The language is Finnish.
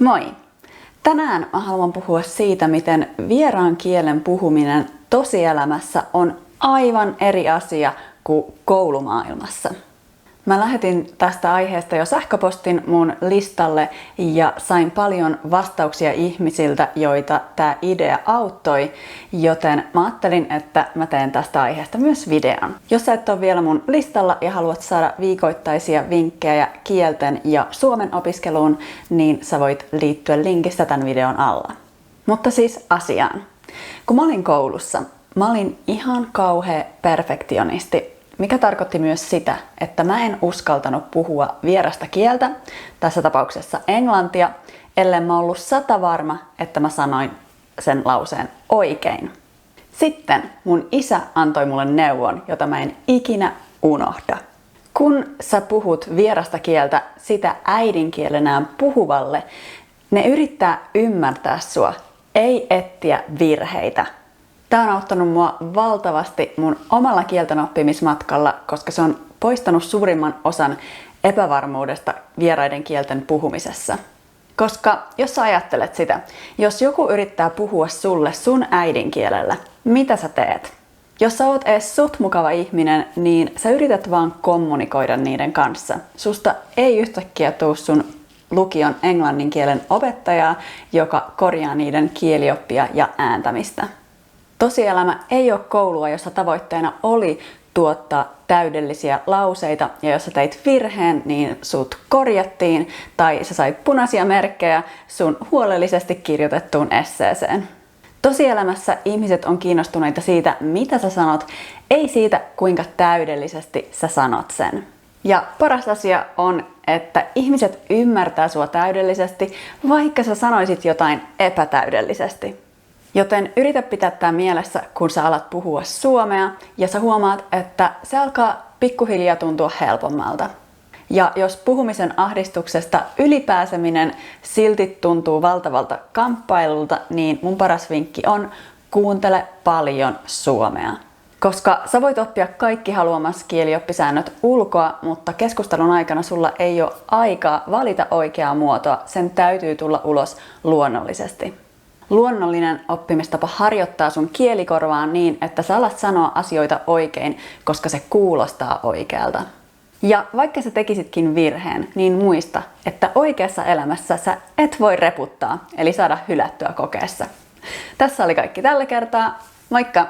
Moi! Tänään mä haluan puhua siitä, miten vieraan kielen puhuminen tosielämässä on aivan eri asia kuin koulumaailmassa. Mä lähetin tästä aiheesta jo sähköpostin mun listalle ja sain paljon vastauksia ihmisiltä, joita tää idea auttoi, joten mä ajattelin, että mä teen tästä aiheesta myös videon. Jos sä et ole vielä mun listalla ja haluat saada viikoittaisia vinkkejä kielten ja suomen opiskeluun, niin sä voit liittyä linkistä tämän videon alla. Mutta siis asiaan. Kun mä olin koulussa, mä olin ihan kauhea perfektionisti. Mikä tarkoitti myös sitä, että mä en uskaltanut puhua vierasta kieltä, tässä tapauksessa englantia, ellei mä ollut 100% varma, että mä sanoin sen lauseen oikein. Sitten mun isä antoi mulle neuvon, jota mä en ikinä unohda. Kun sä puhut vierasta kieltä sitä äidinkielenään puhuvalle, ne yrittää ymmärtää sua, ei etsiä virheitä. Tämä on auttanut mua valtavasti mun omalla kielten oppimismatkalla, koska se on poistanut suurimman osan epävarmuudesta vieraiden kielten puhumisessa. Koska jos sä ajattelet sitä, jos joku yrittää puhua sulle sun äidinkielellä, mitä sä teet? Jos sä oot edes sut mukava ihminen, niin sä yrität vaan kommunikoida niiden kanssa. Susta ei yhtäkkiä tuu sun lukion englannin kielen opettajaa, joka korjaa niiden kielioppia ja ääntämistä. Tosielämä ei ole koulua, jossa tavoitteena oli tuottaa täydellisiä lauseita, ja jos sä teit virheen, niin sut korjattiin tai sä sait punaisia merkkejä sun huolellisesti kirjoitettuun esseeseen. Tosielämässä ihmiset on kiinnostuneita siitä, mitä sä sanot, ei siitä, kuinka täydellisesti sä sanot sen. Ja paras asia on, että ihmiset ymmärtää sua täydellisesti, vaikka sä sanoisit jotain epätäydellisesti. Joten yritä pitää tää mielessä, kun sä alat puhua suomea ja sä huomaat, että se alkaa pikkuhiljaa tuntua helpommalta. Ja jos puhumisen ahdistuksesta ylipääseminen silti tuntuu valtavalta kamppailulta, niin mun paras vinkki on kuuntele paljon suomea. Koska sä voit oppia kaikki haluamasi kielioppisäännöt ulkoa, mutta keskustelun aikana sulla ei ole aikaa valita oikeaa muotoa, sen täytyy tulla ulos luonnollisesti. Luonnollinen oppimistapa harjoittaa sun kielikorvaa niin, että sä alat sanoa asioita oikein, koska se kuulostaa oikealta. Ja vaikka sä tekisitkin virheen, niin muista, että oikeassa elämässä sä et voi reputtaa, eli saada hylättyä kokeessa. Tässä oli kaikki tällä kertaa. Moikka!